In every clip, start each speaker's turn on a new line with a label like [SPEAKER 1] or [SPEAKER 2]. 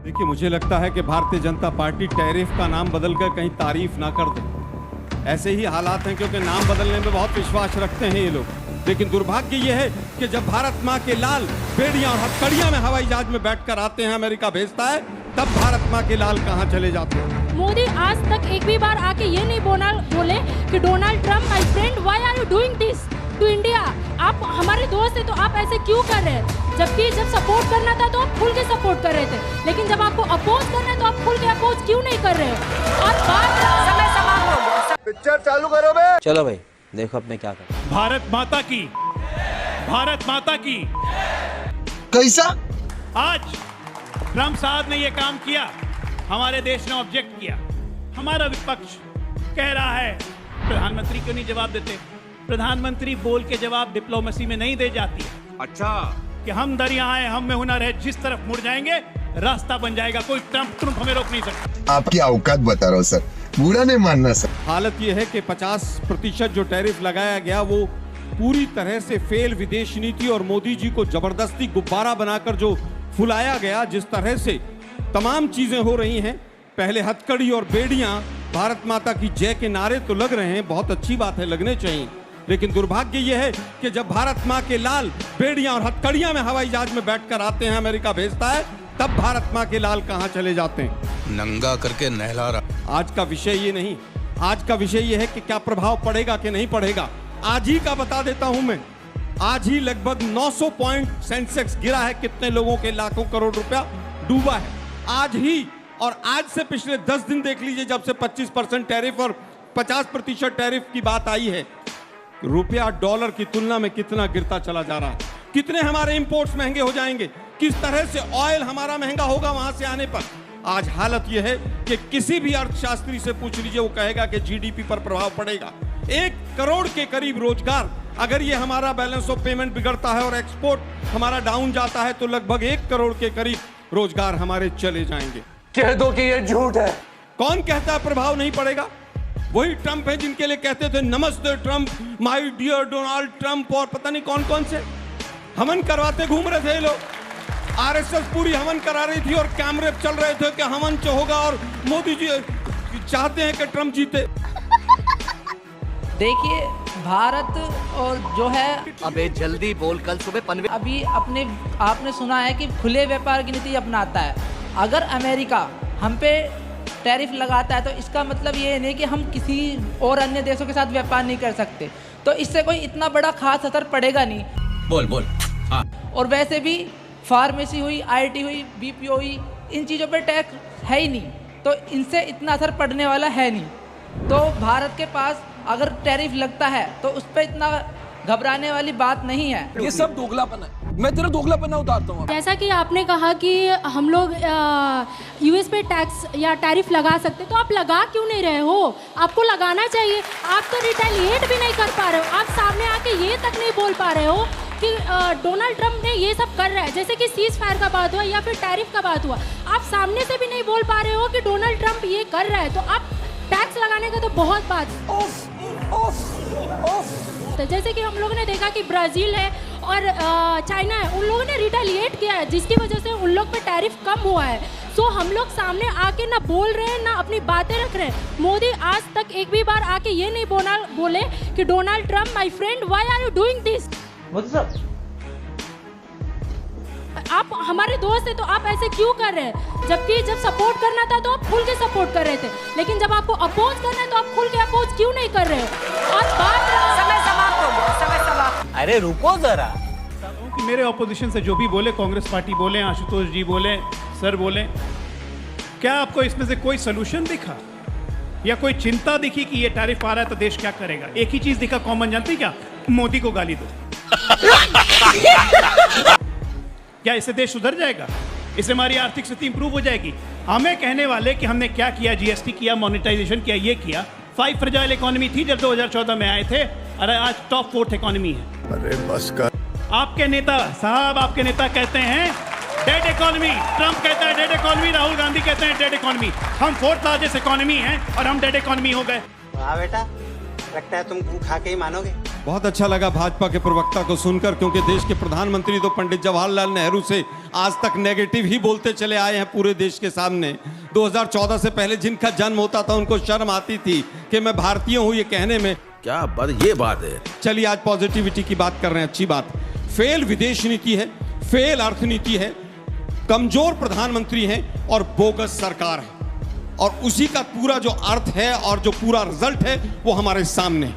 [SPEAKER 1] देखिए, मुझे लगता है कि भारतीय जनता पार्टी टैरिफ का नाम बदलकर कहीं तारीफ ना कर दे। ऐसे ही हालात हैं क्योंकि नाम बदलने में बहुत विश्वास रखते हैं ये लोग। लेकिन दुर्भाग्य ये है कि जब भारत माँ के लाल बेड़ियां और हथकड़ियां में हवाई जहाज में बैठकर आते हैं, अमेरिका भेजता है, तब भारत माँ के लाल कहाँ चले जाते हैं।
[SPEAKER 2] मोदी आज तक एक भी बार आके ये नहीं बोले कि Donald Trump my friend why are you doing this to India. आप हमारे दोस्त हैं तो आप ऐसे क्यों कर रहे हैं? जबकि जब सपोर्ट करना था तो आप खुल के सपोर्ट कर रहे थे, लेकिन जब आपको अपोज करना है तो आप खुल के अपोज क्यों नहीं कर रहे हैं? और बात समय समाप्त हो गया।
[SPEAKER 3] पिक्चर चालू करो बे।
[SPEAKER 4] चलो भाई देखो अब मैं क्या कर।
[SPEAKER 5] भारत माता की
[SPEAKER 3] कैसा?
[SPEAKER 5] आज ट्रम्प साहब ने ये काम किया, हमारे देश ने ऑब्जेक्ट किया। हमारा विपक्ष कह रहा है प्रधानमंत्री क्यों नहीं जवाब देते। प्रधानमंत्री बोल के जवाब डिप्लोमेसी में नहीं दे जाती है।
[SPEAKER 6] अच्छा
[SPEAKER 5] कि हम दरिया हैं, हम में हुनर है, जिस तरफ मुड़ जाएंगे रास्ता बन जाएगा। कोई ट्रम्प हमें रोक नहीं सकता।
[SPEAKER 3] आपकी औकात बता रहा हूँ सर, बुरा नहीं मानना सर।
[SPEAKER 1] हालत ये है कि 50% जो टैरिफ लगाया गया वो पूरी तरह से फेल विदेश नीति और मोदी जी को जबरदस्ती गुब्बारा बनाकर जो फुलाया गया, जिस तरह से तमाम चीजें हो रही हैं। पहले हथकड़ी और बेड़ियां, भारत माता की जय के नारे तो लग रहे हैं, बहुत अच्छी बात है, लगने चाहिए। लेकिन दुर्भाग्य यह है कि जब भारत माँ के लाल बेड़ियां और हथकड़ियां में हवाई जहाज में बैठकर आते हैं, अमेरिका भेजता है, तब भारत माँ के लाल कहाँ चले जाते हैं।
[SPEAKER 6] नंगा करके नहला रहा।
[SPEAKER 1] आज का विषय ये नहीं, आज का विषय ये है कि क्या प्रभाव पड़ेगा कि नहीं पड़ेगा। आज ही का बता देता हूं मैं। आज ही लगभग 900 पॉइंट सेंसेक्स गिरा है, कितने लोगों के लाखों करोड़ रुपया डूबा है आज ही। और आज से पिछले 10 दिन देख लीजिए, जब से 25% टैरिफ और 50% टैरिफ की बात आई है, रुपया डॉलर की तुलना में कितना गिरता चला जा रहा है। कितने हमारे इंपोर्ट्स महंगे हो जाएंगे, किस तरह से ऑयल हमारा महंगा होगा वहां से आने पर। आज हालत यह है कि किसी भी अर्थशास्त्री से पूछ लीजिए, वो कहेगा कि जीडीपी पर प्रभाव पड़ेगा। 1 करोड़ के करीब रोजगार, अगर ये हमारा बैलेंस ऑफ पेमेंट बिगड़ता है और एक्सपोर्ट हमारा डाउन जाता है, तो लगभग 1 करोड़ के करीब रोजगार हमारे चले जाएंगे।
[SPEAKER 7] कह दो कि ये झूठ है।
[SPEAKER 1] कौन कहता है प्रभाव नहीं पड़ेगा? वही ट्रम्प है जिनके लिए कहते थे नमस्ते Trump, my dear Donald Trump, और पता नहीं कौन कौन से हवन करवाते घूम रहे थे ये लोग। आरएसएस पूरी हवन करा रही थी और कैमरे चल रहे थे कि हवन होगा और मोदी जी चाहते हैं कि ट्रम्प जीते।
[SPEAKER 8] देखिए भारत और जो है,
[SPEAKER 4] अबे जल्दी बोल, कल सुबह पनवे।
[SPEAKER 8] अभी आपने सुना है कि खुले व्यापार की नीति अपनाता है। अगर अमेरिका हम पे टैरिफ लगाता है तो इसका मतलब ये नहीं कि हम किसी और अन्य देशों के साथ व्यापार नहीं कर सकते। तो इससे कोई इतना बड़ा खास असर पड़ेगा नहीं।
[SPEAKER 6] बोल हाँ।
[SPEAKER 8] और वैसे भी फार्मेसी हुई, आईटी हुई, बीपीओ हुई, इन चीज़ों पे टैक्स है ही नहीं, तो इनसे इतना असर पड़ने वाला है नहीं। तो भारत के पास अगर टैरिफ लगता है तो उस पर इतना घबराने वाली बात नहीं है।
[SPEAKER 7] ये सब दोगलापन है। मैं तेरा दोगलापन उतारता हूँ।
[SPEAKER 2] जैसा कि आपने कहा कि हम लोग यूएस पे टैक्स या टैरिफ लगा सकते, तो आप लगा क्यों नहीं रहे हो? आपको लगाना चाहिए। आप तो रिटेलिएट भी नहीं कर पा रहे हो। आप सामने आके ये तक नहीं बोल पा रहे हो कि डोनाल्ड ट्रम्प ने ये सब कर रहा है, जैसे कि सीज फायर का बात हुआ या फिर टैरिफ का बात हुआ। आप सामने से भी नहीं बोल पा रहे हो कि डोनाल्ड ट्रम्प ये कर रहा है, तो आप टैक्स लगाने का तो बहुत बात। तो जैसे कि हम लोगों ने देखा कि ब्राज़ील है और चाइना है, उन लोगों ने रिटेलिएट किया है, जिसकी वजह से उन लोग पे टैरिफ कम हुआ है। सो हम लोग सामने आके ना बोल रहे हैं, ना अपनी बातें रख रहे हैं। मोदी आज तक एक भी बार आके ये नहीं बोले कि Donald Trump my friend why are you doing this.
[SPEAKER 4] Modi साहब,
[SPEAKER 2] आप हमारे दोस्त हैं तो आप ऐसे क्यों कर रहे हैं? जबकि जब सपोर्ट करना था तो आप खुल के सपोर्ट कर रहे थे, लेकिन जब आपको अपोज करना है तो आप खुल के अपोज क्यों नहीं कर रहे हो? और बात समय समाप्त हो गया, समय समाप्त।
[SPEAKER 4] अरे रुको जरा।
[SPEAKER 5] कि मेरे ऑपोजिशन से जो भी बोले, कांग्रेस पार्टी बोले, आशुतोष जी बोले, सर बोले, क्या आपको इसमें से कोई सोल्यूशन दिखा या कोई चिंता दिखी कि ये टैरिफ आ रहा है तो देश क्या करेगा? एक ही चीज दिखा कॉमन, जानती क्या? मोदी को गाली दो। क्या इससे देश सुधर जाएगा? इससे हमारी आर्थिक स्थिति इंप्रूव हो जाएगी? हमें कहने वाले कि हमने क्या किया, जीएसटी किया, मोनेटाइजेशन किया, ये किया। 5 फ्रेजाइल इकोनॉमी थी जब 2014 में आए थे, अरे आज टॉप 4th इकोनॉमी है।
[SPEAKER 3] अरे बस कर।
[SPEAKER 5] आपके नेता साहब, आपके नेता कहते हैं डेड इकोनॉमी, ट्रम्प कहता है डेड इकोनॉमी, राहुल गांधी कहते हैं डेड इकोनॉमी। हम 4th लार्जेस्ट इकोनॉमी हैं और हम डेड इकोनॉमी हो गए।
[SPEAKER 9] वाह बेटा, लगता है तुम खा के ही मानोगे।
[SPEAKER 1] बहुत अच्छा लगा भाजपा के प्रवक्ता को सुनकर, क्योंकि देश के प्रधानमंत्री तो पंडित जवाहरलाल नेहरू से आज तक नेगेटिव ही बोलते चले आए हैं पूरे देश के सामने। 2014 से पहले जिनका जन्म होता था उनको शर्म आती थी कि मैं भारतीय हूं ये कहने में।
[SPEAKER 6] क्या बात, ये बात है।
[SPEAKER 1] चलिए आज पॉजिटिविटी की बात कर रहे हैं, अच्छी बात। फेल विदेश नीति है, फेल अर्थनीति है, कमजोर प्रधानमंत्री हैं और बोगस सरकार है, और उसी का पूरा जो अर्थ है और जो पूरा रिजल्ट है वो हमारे सामने।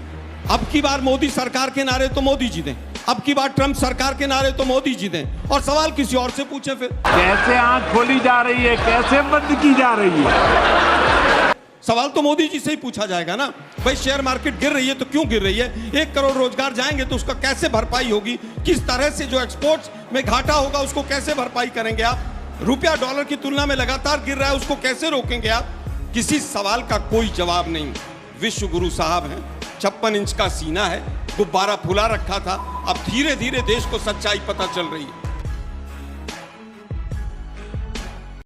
[SPEAKER 1] अब की बार मोदी सरकार के नारे तो मोदी जी दें, अब की बार ट्रंप सरकार के नारे तो मोदी जी दें, और सवाल किसी और से पूछें फिर।
[SPEAKER 9] कैसे आंख खोली जा रही है, कैसे बंद की जा रही है?
[SPEAKER 1] सवाल तो मोदी जी से ही पूछा जाएगा ना। भाई शेयर मार्केट गिर रही है तो क्यों गिर रही है? 1 करोड़ रोजगार जाएंगे तो उसका कैसे भरपाई होगी? किस तरह से जो एक्सपोर्ट्स में घाटा होगा उसको कैसे भरपाई करेंगे आप? रुपया डॉलर की तुलना में लगातार गिर रहा है, उसको कैसे रोकेंगे आप? किसी सवाल का कोई जवाब नहीं। विश्व गुरु साहब हैं, 56 इंच का सीना है, गुब्बारा फुला रखा था, अब धीरे धीरे देश को सच्चाई पता चल रही है।